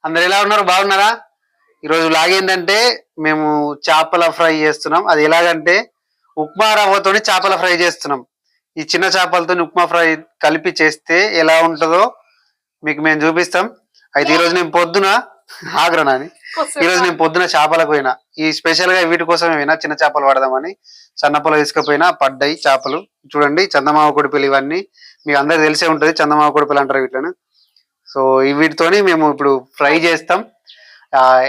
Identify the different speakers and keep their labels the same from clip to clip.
Speaker 1: అందరు ఎలా ఉన్నారు? బాగున్నారా? ఈరోజు లాగేందంటే మేము చేపల ఫ్రై చేస్తున్నాం. అది ఎలాగంటే ఉప్మా రవ్వతోని చేపల ఫ్రై చేస్తున్నాం. ఈ చిన్న చేపలతో ఉప్మా ఫ్రై కలిపి చేస్తే ఎలా ఉంటుందో మీకు మేము చూపిస్తాం. అయితే ఈరోజు నేను పొద్దున ఆగ్రనాని ఈరోజు నేను పొద్దున చేపలకు పోయినా. ఈ స్పెషల్ గా వీటి కోసమే పోయినా, చిన్న చేపలు పడదామని. సన్నపొల తీసుకుపోయినా, పడ్డాయి చేపలు. చూడండి, చందమామ కొడిపిలు ఇవన్నీ మీకు అందరికి తెలిసే ఉంటది. చందమామ కొడిపిలు అంటారు వీటిని. సో వీటితోని మేము ఇప్పుడు ఫ్రై చేస్తాం.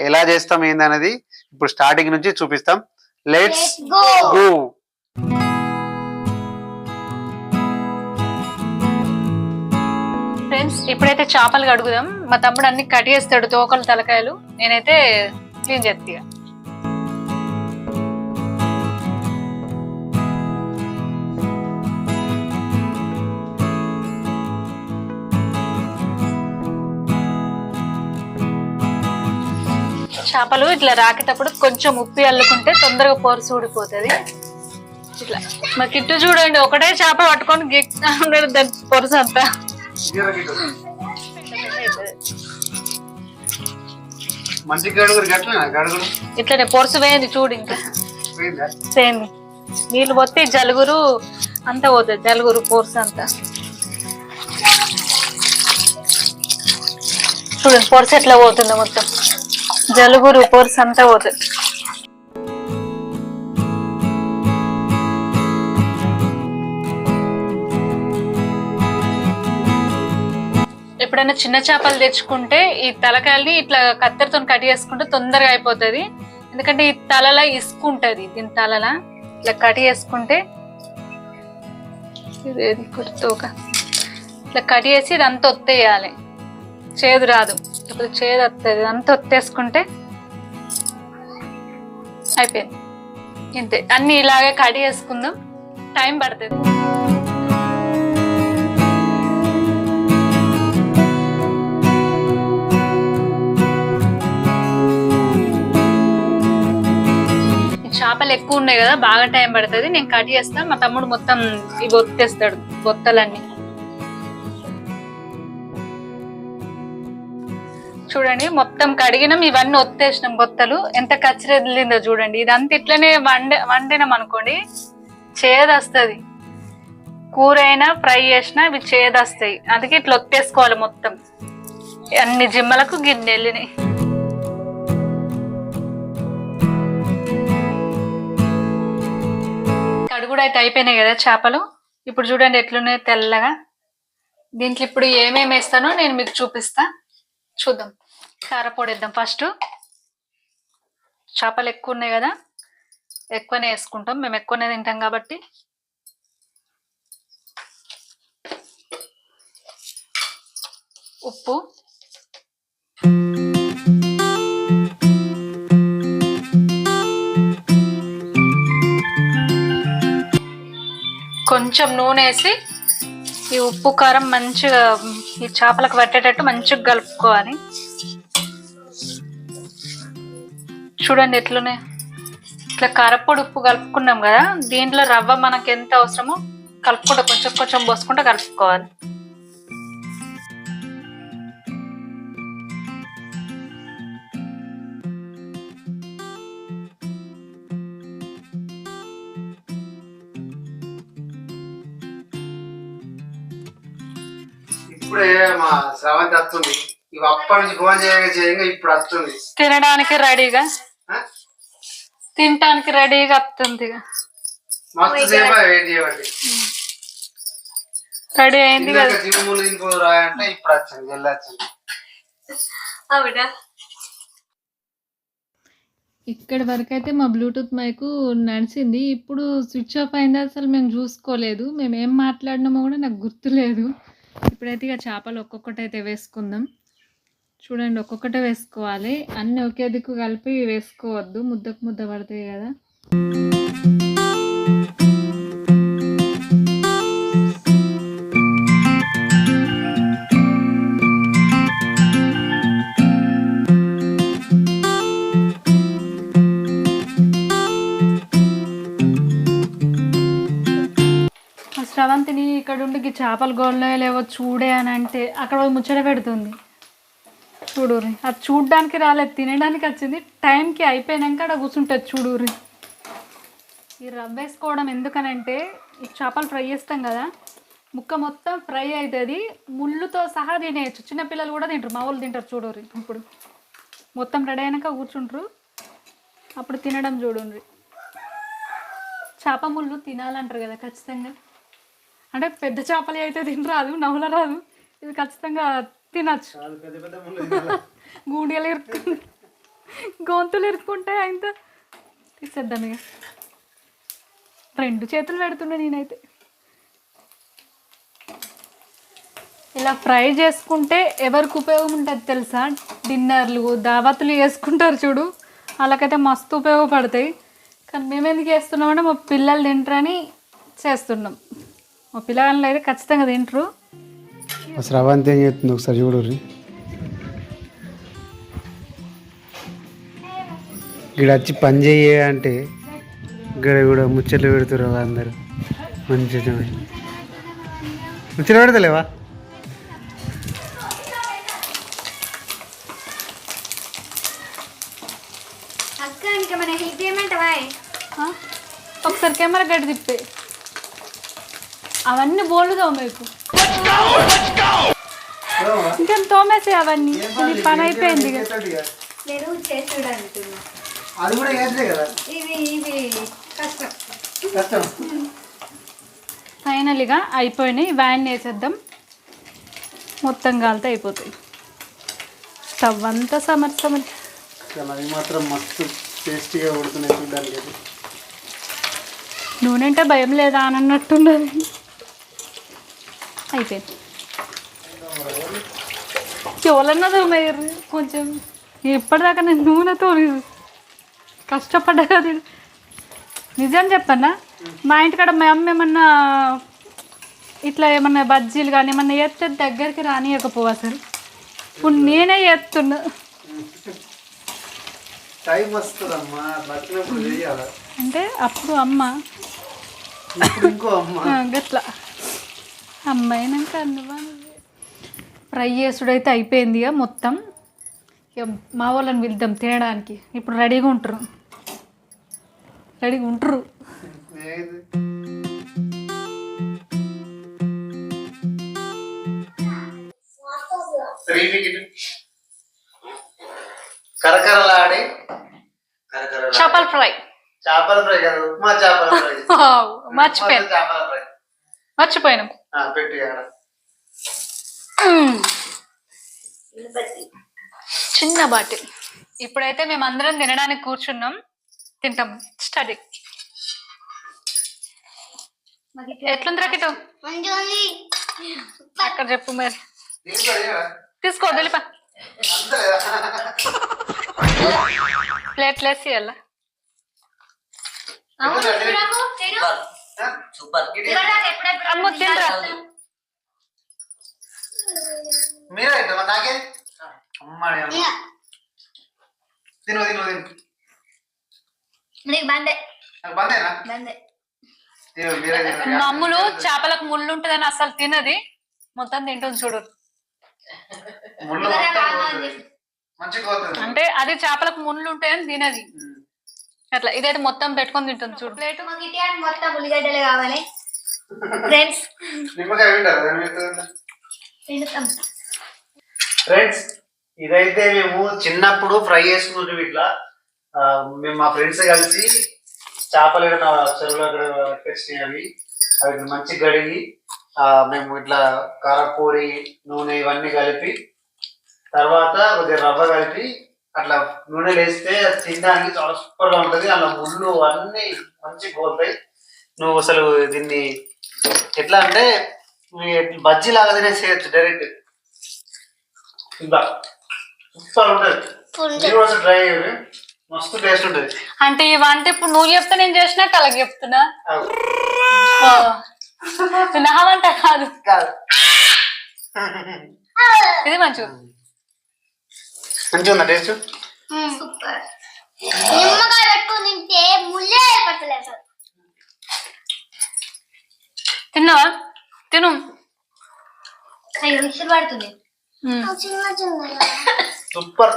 Speaker 1: ఎలా చేస్తాం ఏందనేది ఇప్పుడు స్టార్టింగ్ నుంచి చూపిస్తాం. Let's go.
Speaker 2: ఫ్రెండ్స్, ఇప్పుడైతే చేపలు కడుగుదాం. మా తమ్ముడు అన్ని కట్ చేస్తాడు, తోకలు తలకాయలు. నేనైతే క్లీన్ చేస్తా. చేపలు ఇట్లా రాకేటప్పుడు కొంచెం ఉప్పి అల్లుకుంటే తొందరగా పొరుసు ఊడిపోతుంది. ఇట్లా మా కిట్టు చూడండి, ఒకటే చేప పట్టుకొని గిక్తా ఉన్నాడు, దాని పొరుసు అంతా. ఇట్లనే పొరుసు వేయండి చూడు. ఇంకా సేంది నీళ్ళు పోతే జలుగురు అంతా పోతుంది, జలుగురు పొరుసు అంతా. చూడండి పొరుసు ఎట్లా పోతుందో, మొత్తం జలుగురు పొరుసు అంతా పోతుంది. ఎప్పుడైనా చిన్న చేపలు తెచ్చుకుంటే ఈ తలకాయల్ని ఇట్లా కత్తెరతో కట్ చేసుకుంటే తొందరగా అయిపోతుంది. ఎందుకంటే ఈ తలలా ఇసుకుంటది, దీని తలలా ఇట్లా కట్ చేసుకుంటే తోక ఇట్లా కట్ చేసి ఇది అంతా ఒత్తేయాలి. చేదు రాదు, ఇప్పుడు చేదు వస్తుంది. అంతా ఒత్తేసుకుంటే అయిపోయింది. ఇంతే, అన్ని ఇలాగే కట్ చేసుకుందాం. టైం పడుతుంది. చేపలు ఎక్కువ ఉన్నాయి కదా, బాగా టైం పడుతుంది. నేను కట్ చేస్తాను, మా తమ్ముడు మొత్తం ఇవి ఒత్తేస్తాడు, బొత్తలన్నీ. చూడండి, మొత్తం కడిగినాం, ఇవన్నీ ఒత్తేసినాం. బొత్తలు ఎంత కచ్చిరెదిలిందో చూడండి. ఇదంతా ఇట్లనే వండినాం అనుకోండి, చేదు వస్తుంది. కూర అయినా ఫ్రై చేసినా ఇవి చేదు వస్తాయి. అందుకే ఇట్లా ఒత్తేసుకోవాలి మొత్తం. అన్ని జిమ్మలకు గిన్నె వెళ్ళినాయి. కడుగుడు అయితే అయిపోయినాయి కదా చేపలు. ఇప్పుడు చూడండి ఎట్లున్నాయి తెల్లగా. దీంట్లో ఇప్పుడు ఏమేమి వేస్తానో నేను మీకు చూపిస్తా, చూద్దాం. కారపొడి వేద్దాం ఫస్ట్. చేపలు ఎక్కువ ఉన్నాయి కదా, ఎక్కువనే వేసుకుంటాం. మేము ఎక్కువనే తింటాం కాబట్టి. ఉప్పు, కొంచెం నూనె వేసి ఈ ఉప్పు కారం మంచిగా ఈ చేపలకు పట్టేటట్టు మంచిగా కలుపుకోవాలి. చూడండి ఎట్లున్నాయి. ఇట్లా కారపొడి ఉప్పు కలుపుకున్నాం కదా, దీంట్లో రవ్వ మనకి ఎంత అవసరమో కలుపుకుంటా, కొంచెం కొంచెం పోసుకుంటా కలుపుకోవాలి.
Speaker 1: ఇప్పుడే మా శ్రవంతి వస్తుంది. ఇవి అప్పటి నుంచి ఫోన్ చేయంగా ఇప్పుడు వస్తుంది.
Speaker 2: తినడానికి రెడీగా, తినడానికి రెడీగా వస్తుంది. రెడీ అయింది కదా.
Speaker 1: ఇప్పుడు వచ్చింది, వెళ్ళొచ్చింది.
Speaker 2: ఇక్కడ వరకు అయితే మా బ్లూటూత్ మైకు నడిచింది. ఇప్పుడు స్విచ్ ఆఫ్ అయింది, అసలు మేము చూసుకోలేదు. మేము ఏం మాట్లాడినామో కూడా నాకు గుర్తులేదు. ఇప్పుడైతే ఇక చేపలు ఒక్కొక్కటి అయితే వేసుకుందాం. చూడండి, ఒక్కొక్కటే వేసుకోవాలి. అన్నీ ఒకే దిక్కు కలిపి వేసుకోవద్దు, ముద్దకు ముద్ద పడతాయి కదా. శ్రవంతిని ఇక్కడ ఉండి చేపలు గోళ్ళలేవో చూడే అని అంటే అక్కడ ముచ్చట పెడుతుంది. చూడుర్రి, అది చూడ్డానికి రాలేదు, తినడానికి వచ్చింది. టైంకి అయిపోయినాక అక్కడ కూర్చుంటుంది చూడుర్రి. ఈ రవ్వ వేసుకోవడం ఎందుకనంటే ఈ చేపలు ఫ్రై చేస్తాం కదా, ముక్క మొత్తం ఫ్రై అవుతుంది, ముళ్ళుతో సహా తినేయచ్చు. చిన్నపిల్లలు కూడా తింటారు, మా వాళ్ళు తింటారు చూడుర్రి. ఇప్పుడు మొత్తం రెడీ అయినాక కూర్చుంటారు, అప్పుడు తినడం చూడండి. చేప ముళ్ళు తినాలంటారు కదా ఖచ్చితంగా, అంటే పెద్ద చేపలు అయితే తినరాదు, నవ్వుల రాదు, ఇది ఖచ్చితంగా తినచ్చు. గూడియలు ఇరుక్కు గొంతులు ఇరుక్కుంటే ఇంత తీసేద్దాం ఇక. 2 చేతులు పెడుతుండే నేనైతే. ఇలా ఫ్రై చేసుకుంటే ఎవరికి ఉపయోగం ఉంటుంది తెలుసా? డిన్నర్లు దావతులు చేసుకుంటారు చూడు, వాళ్ళకైతే మస్తు ఉపయోగపడతాయి. కానీ మేము ఎందుకు చేస్తున్నామంటే మా పిల్లలు తింటారని చేస్తున్నాం. మా పిల్లలు అయితే ఖచ్చితంగా తింటారు.
Speaker 1: అసలు అవంతా ఏం చేస్తుంది ఒకసారి చూడుర్రి. ఇక్కడ వచ్చి పని చేయ అంటే ఇక్కడ కూడా ముచ్చట్లు పెడుతురు అందరు. మంచిగా ముచ్చట్లు పెడతలేవా?
Speaker 2: ఒకసారి కెమెరా గడ్డి తిప్పే, అవన్నీ బోల్డ్ తోమేకు, ఇంకేం తోమేసే అవన్నీ. ఇది పని అయిపోయింది ఫైనల్గా అయిపోయినాయి. వ్యాన్ వేసేద్దాం, మొత్తం కాలితే అయిపోతాయి. స్టవ్ అంతా సమర్
Speaker 1: మాత్రం మస్తు టేస్టీగా ఉడుతున్నాయి చూడడానికి.
Speaker 2: నూనె అంటే భయం లేదా అని అన్నట్టున్నది. అయిపోయింది. ఎవరన్నా తోమయ్యారు కొంచెం. ఎప్పటిదాకా నేను నూనెతో కష్టపడ్డా కదా. నిజం చెప్పన్నా, మా ఇంటికాడ మా అమ్మ ఏమన్నా ఇట్లా ఏమన్నా బజ్జీలు కానీ ఏమన్నా చేస్తే దగ్గరికి రానియకపోవు అసలు. ఇప్పుడు నేనే చేస్తున్నా. అంటే అప్పుడు అమ్మ, గట్లా అమ్మాయినాక అన్నవా. ఫ్రై చేసుడైతే అయిపోయింది ఇక మొత్తం. ఇక మా వాళ్ళని పిలుద్దాం తినడానికి. ఇప్పుడు రెడీగా ఉంటారు.
Speaker 1: కరకరలాడే
Speaker 2: చేపల ఫ్రై
Speaker 1: కాదు, ఉప్మా చేపల ఫ్రై.
Speaker 2: మర్చిపోయాను.
Speaker 1: పెట్టి
Speaker 2: చిన్న బాటిల్. ఇప్పుడైతే మేము అందరం తినడానికి కూర్చున్నాం, తింటాం. స్టడీ ఎట్లుంది రాకిటు? అక్కడ చెప్పు మరి. తీసుకో తెలిపా, ప్లేట్ లేసి వెళ్ళ. మామూలు చేపలకు ముళ్ళు ఉంటుందని అసలు తినది, మొత్తం తింటుంది చూడు. అంటే అది చేపలకు ముళ్ళు ఉంటాయని తినది అట్లా. ఇదైతే మొత్తం పెట్టుకొని తింటుంది చూడు. ప్లేట్
Speaker 3: మొత్తం ఉల్లిగడ్డలు కావాలి ఫ్రెండ్స్.
Speaker 1: ఫ్రెండ్స్, ఇదైతే మేము చిన్నప్పుడు ఫ్రై చేసుకుంటాం ఇట్లా. మేము మా ఫ్రెండ్స్ కలిసి చేపలు చెరువులో అవి అవి మంచి గడిగి మేము ఇట్లా కారపొడి నూనె ఇవన్నీ కలిపి తర్వాత కొద్దిగా రవ్వ కలిపి అట్లా నూనెలు వేస్తే తినడానికి చాలా సూపర్గా ఉంటుంది. అలా ముళ్ళు అన్నీ మంచి పోతాయి. నువ్వు అసలు దీన్ని ఎట్లా అంటే బజ్జీ లాగా తినేసేయచ్చు డైరెక్ట్. ఇంకా సూపర్ ఉంటుంది. మీరు అసలు ట్రై చేయండి, మస్తు టేస్ట్ ఉంటుంది.
Speaker 2: అంటే ఇవంటే ఇప్పుడు నువ్వు చెప్తే నేను చేసినట్టు అలాగే చెప్తున్నా. నా వంట కాదు, ఇది మంచిగా
Speaker 1: మంచిగా ఉందా టేస్ట్?
Speaker 3: సూపర్. నిమ్మకాయ పెట్టుకొని తింటే ముల్లే పట్టలేదు.
Speaker 2: తిన్నావా? తిను.
Speaker 3: అయ్యో మిక్సర్ పడుతుంది.
Speaker 1: సూపర్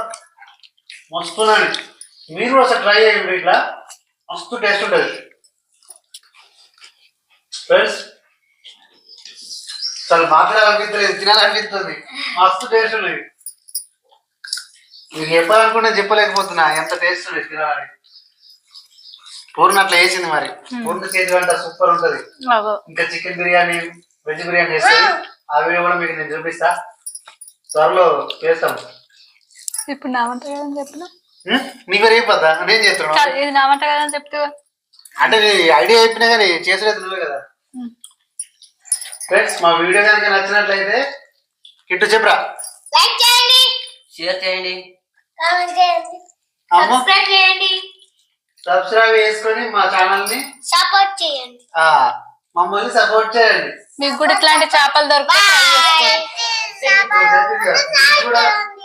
Speaker 1: మస్తున్నాను. మీరు కూడా ఒకసారి ట్రై చేయండి, ఇట్లా మస్తు టేస్ట్ ఉంటుంది ఫ్రెండ్స్. అసలు మాట్లాడాలనిపిస్తలేదు, తినాలనిపిస్తుంది, మస్తు టేస్ట్ ఉంది. మీకు చెప్పాలనుకుంటే చెప్పలేకపోతున్నా ఎంత టేస్ట్ ఉంది తినాలని. పూర్ణ అట్లా వేసింది మరి. పూర్ణ చేతి వంట సూపర్ ఉంటది. ఇంకా చికెన్ బిర్యానీ, వెజ్ బిర్యానీ చేస్తుంది. ఆ వీడియో కూడా మీకు నేను చూపిస్తా, త్వరలో చేస్తాం.
Speaker 2: ఇప్పుడు నా వంట కదని చెప్పిన
Speaker 1: నీ పేరు అయిపోద్దా, నేను చేస్తున్నా.
Speaker 2: ఇది నా వంట కదని చెప్తే
Speaker 1: అంటే నీ ఐడియా చెప్పినా కానీ చేసలేదు నువ్వే కదా. ఫ్రెండ్స్ మా వీడియో కనుక నచ్చినట్లయితే కిట్టు చెప్పరా,
Speaker 3: లైక్ చేయండి,
Speaker 4: షేర్ చేయండి,
Speaker 3: కామెంట్ చేయండి,
Speaker 1: అమ్మ
Speaker 3: సబ్స్క్రైబ్ చేయండి,
Speaker 1: సబ్స్క్రైబ్ చేసుకొని మా ఛానల్ ని
Speaker 3: సపోర్ట్ చేయండి.
Speaker 1: మమ్మల్ని సపోర్ట్ చేయండి.
Speaker 2: మీకు కూడా ఇట్లాంటి చేపలు దొరుకుతాయి.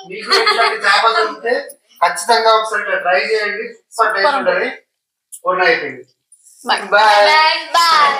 Speaker 1: మీకు కూడా ఇట్లాంటి చేపలు దొరికితే ఖచ్చితంగా ఒకసారి ఇట్లా ట్రై చేయండి. సూపర్ టేస్ట్ ఉంటుంది. పూర్ణ అయిపోయింది. బాయ్.
Speaker 3: బాయ్.